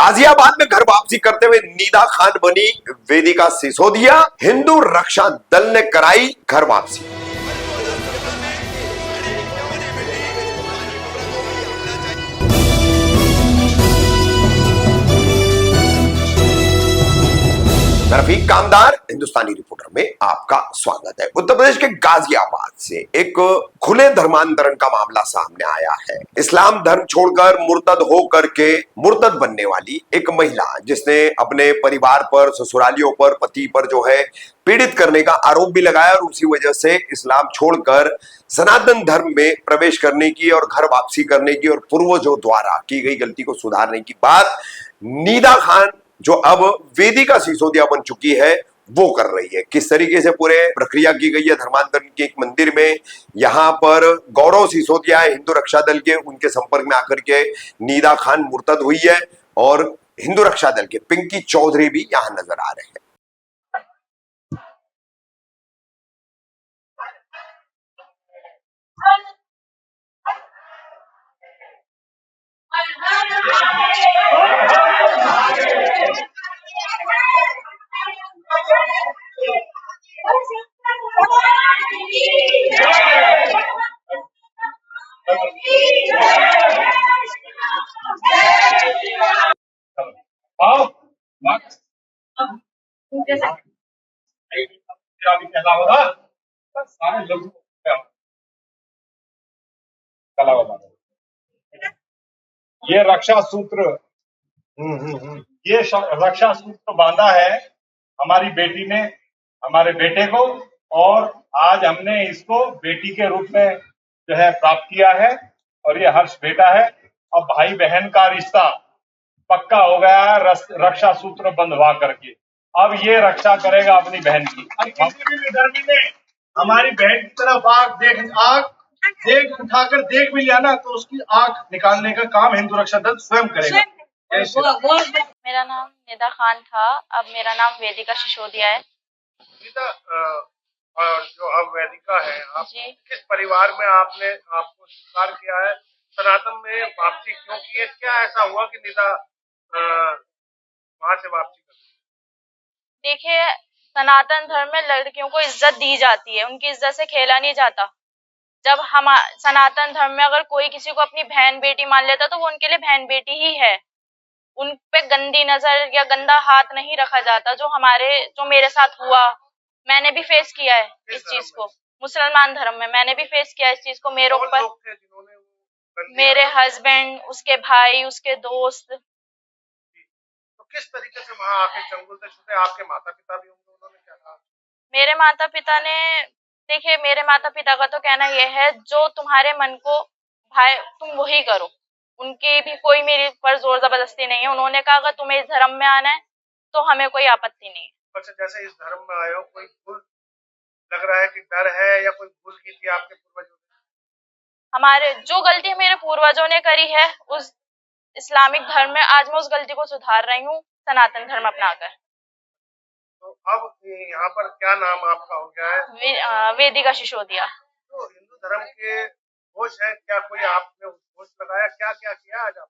गाजियाबाद में घर वापसी करते हुए नीदा खान बनी वेदिका सिसोदिया। हिंदू रक्षा दल ने कराई घर वापसी। मैं रफीक कामदार हिंदुस्तानी रिपोर्टर में आपका स्वागत है। उत्तर प्रदेश के गाजियाबाद से एक खुले धर्मांतरण का मामला सामने आया है। इस्लाम धर्म छोड़कर मुर्तद होकर के मुर्तद बनने वाली एक महिला, जिसने अपने परिवार पर, ससुरालियों पर, पति पर जो है पीड़ित करने का आरोप भी लगाया और उसी वजह से इस्लाम छोड़कर सनातन धर्म में प्रवेश करने की और घर वापसी करने की और पूर्वजों द्वारा की गई गलती को सुधारने की बात नीदा खान, जो अब वेदिका सिसोदिया बन चुकी है, वो कर रही है। किस तरीके से पूरे प्रक्रिया की गई है धर्मांतरण के एक मंदिर में, यहां पर गौरव सिसोदिया हिंदू रक्षा दल के, उनके संपर्क में आकर के नीदा खान मुर्तद हुई है और हिंदू रक्षा दल के पिंकी चौधरी भी यहां नजर आ रहे हैं। ये रक्षा सूत्र रक्षा सूत्र बांधा है हमारी बेटी ने, हमारे बेटे को, और आज हमने इसको बेटी के रूप में जो है प्राप्त किया है और ये हर्ष बेटा है। अब भाई बहन का रिश्ता पक्का हो गया है रक्षा सूत्र बंधवा करके। अब ये रक्षा करेगा अपनी बहन की। किसी भी विधर्मी ने हमारी बहन की तरफ आंख उठाकर देख भी लिया ना, तो उसकी आंख निकालने का काम हिंदू रक्षा दल स्वयं करेगा। मेरा नाम निदा खान था, अब मेरा नाम वेदिका सिसोदिया है। और जो अब वेदिका है, आप किस परिवार में आपको स्वीकार किया है? सनातन में वापसी क्यों की है? क्या ऐसा हुआ कि निदा वहां से वापसी कर? देखिए, सनातन धर्म में लड़कियों को इज्जत दी जाती है, उनकी इज्जत से खेला नहीं जाता। जब हम सनातन धर्म में अगर कोई किसी को अपनी बहन बेटी मान लेता तो वो उनके लिए बहन बेटी ही है। उन पे गंदी नजर या गंदा हाथ नहीं रखा जाता। जो मेरे साथ हुआ, मैंने भी फेस किया है इस चीज को। मुसलमान धर्म में मैंने भी फेस किया है इस चीज को। मेरे ऊपर मेरे हस्बैंड, उसके भाई, उसके दोस्त। तो किस तरीके से वहां आके चंगुल से छूटे? आपके माता पिता भी होंगे, उन्होंने क्या कहा? मेरे माता पिता ने, देखिए, मेरे माता पिता का तो कहना यह है, जो तुम्हारे मन को भाई तुम वही करो। उनकी भी कोई मेरे पर जोर जबरदस्ती नहीं है। उन्होंने कहा अगर तुम्हें इस धर्म में आना है तो हमें कोई आपत्ति नहीं है। अच्छा, जैसे इस धर्म में आए हो, कोई भूल लग रहा है कि डर है या कोई भूल की थी आपके पूर्वजों ने? हमारे जो गलती मेरे पूर्वजों ने करी है उस इस्लामिक धर्म में, आज मैं उस गलती को सुधार रही हूँ सनातन धर्म अपनाकर। तो अब यहाँ पर क्या नाम आपका हो गया है? वेदिका सिसोदिया। तो हिंदू धर्म के घोष है, क्या कोई आपने घोष लगाया? क्या क्या किया आज आप?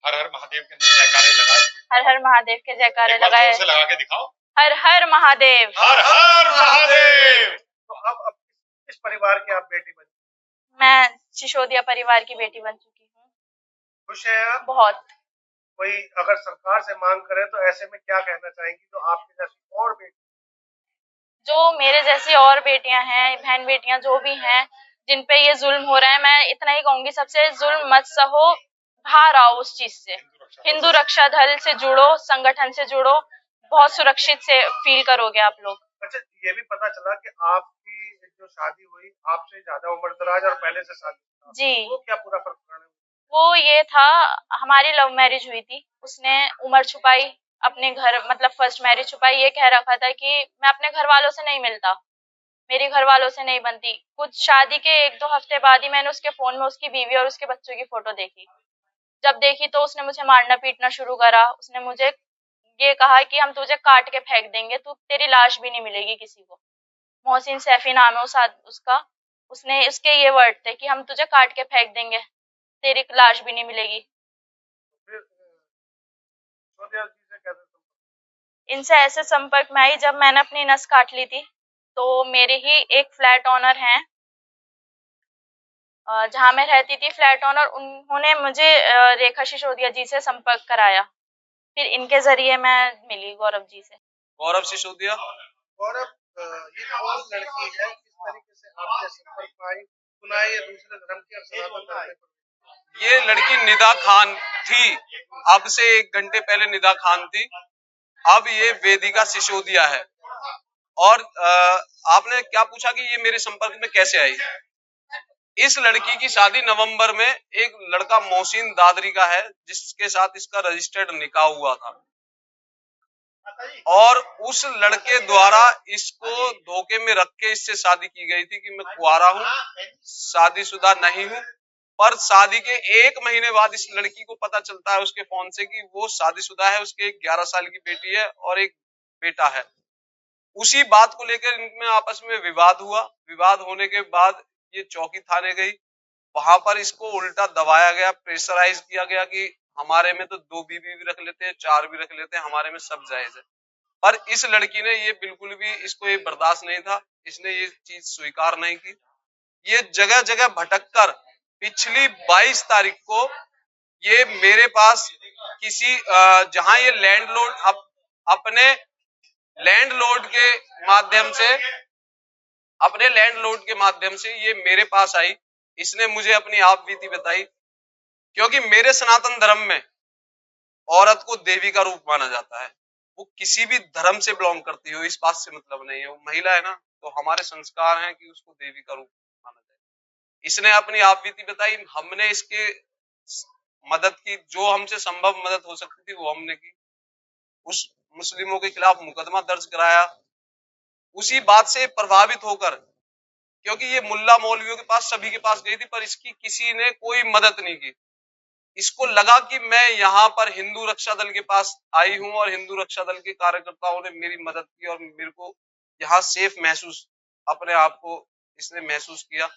हर हर महादेव के जयकारे लगाए। हर हर महादेव के जयकारे लगाए। से लगा के दिखाओ। हर हर महादेव। हर हर महादेव। तो अब किस परिवार की आप बेटी बनी? मैं सिसोदिया परिवार की बेटी बन चुकी हूँ। खुश है आप? बहुत। कोई अगर सरकार से मांग करे तो ऐसे में क्या कहना चाहेंगी, जो आपके जैसी और बेटी, जो मेरे जैसी और बेटियां हैं, बहन बेटियां जो भी हैं, जिन पे ये जुल्म हो रहा है, मैं इतना ही कहूंगी, सबसे जुल्म मत सहो, बाहर आओ उस चीज से। हिंदू रक्षा दल से जुड़ो, संगठन से जुड़ो, बहुत सुरक्षित से फील करोगे आप लोग। अच्छा, ये भी पता चला कि आपकी जो शादी हुई, आपसे ज्यादा उम्र दराज और पहले से शादी जी। वो क्या पूरा फर्क पड़ा? वो ये था, हमारी लव मैरिज हुई थी। उसने उम्र छुपाई, अपने घर मतलब फर्स्ट मैरिज छुपाई। ये कह रखा था कि मैं अपने घर वालों से नहीं मिलता, मेरी घर वालों से नहीं बनती। कुछ शादी के 1-2 हफ्ते बाद ही मैंने उसके फोन में उसकी बीवी और उसके बच्चों की फोटो देखी। जब देखी तो उसने मुझे मारना पीटना शुरू करा। उसने मुझे ये कहा कि हम तुझे काट के फेंक देंगे, तू तेरी लाश भी नहीं मिलेगी किसी को। मोहसिन सैफी नाम है उसका। उसके ये वर्ड थे कि हम तुझे काट के फेंक देंगे, तेरी लाश भी नहीं मिलेगी। सिसोदिया जी से कैसे इनसे ऐसे संपर्क में आई जब मैंने अपनी नस काट ली थी। तो मेरे ही एक फ्लैट ओनर हैं, जहाँ मैं रहती थी, फ्लैट ओनर, उन्होंने मुझे रेखा सिसोदिया जी से संपर्क कराया। फिर इनके जरिए मैं मिली गौरव जी से। गौरव सिसोदिया। गौरव, ये कौन लड़की है, किस तरीके से आपके संपर्क में आई? सुना है ये दूसरे धर्म की और सनातन धर्म में। ये लड़की निदा खान थी, अब से 1 घंटे पहले निदा खान थी, अब ये वेदिका सिसोदिया है। और आपने क्या पूछा कि ये मेरे संपर्क में कैसे आई? इस लड़की की शादी नवंबर में एक लड़का मोहसिन दादरी का है, जिसके साथ इसका रजिस्टर्ड निकाह हुआ था, और उस लड़के द्वारा इसको धोखे में रख के इससे शादी की गई थी कि मैं कुंवारा हूँ, शादीशुदा नहीं हूँ। पर शादी के 1 महीने बाद इस लड़की को पता चलता है उसके फोन से कि वो शादीशुदा है, उसके एक 11 साल की बेटी है और एक बेटा है। उसी बात को लेकर इनमें आपस में विवाद हुआ। विवाद होने के बाद ये चौकी थाने गई, वहां पर इसको उल्टा दबाया गया, प्रेशराइज किया गया कि हमारे में तो 2 बीवी भी रख लेते हैं, 4 भी रख लेते हैं, हमारे में सब जायज है। पर इस लड़की ने ये बिल्कुल भी, इसको ये बर्दाश्त नहीं था, इसने ये चीज स्वीकार नहीं की। ये जगह जगह भटक कर पिछली 22 तारीख को ये मेरे पास किसी जहां ये लैंडलॉर्ड अपने लैंडलॉर्ड के माध्यम से ये मेरे पास आई। इसने मुझे अपनी आप बीती बताई, क्योंकि मेरे सनातन धर्म में औरत को देवी का रूप माना जाता है। वो किसी भी धर्म से बिलोंग करती हो, इस बात से मतलब नहीं है। वो महिला है ना, तो हमारे संस्कार हैं कि उसको देवी का रूप माना जाए। इसने अपनी आप बीती बताई, हमने इसके मदद की, जो हमसे संभव मदद हो सकती थी वो हमने की। उस मुस्लिमों के खिलाफ मुकदमा दर्ज कराया। उसी बात से प्रभावित होकर, क्योंकि ये मुल्ला मौलवियों के पास, सभी के पास गई थी, पर इसकी किसी ने कोई मदद नहीं की। इसको लगा कि मैं यहाँ पर हिंदू रक्षा दल के पास आई हूँ और हिंदू रक्षा दल के कार्यकर्ताओं ने मेरी मदद की और मेरे को यहाँ सेफ महसूस, अपने आप को इसने महसूस किया।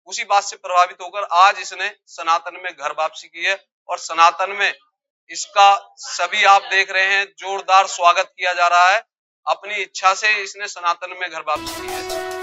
उसी बात से प्रभावित होकर आज इसने सनातन में घर वापसी की है, और सनातन में इसका सभी आप देख रहे हैं जोरदार स्वागत किया जा रहा है। अपनी इच्छा से इसने सनातन में घर वापसी की है।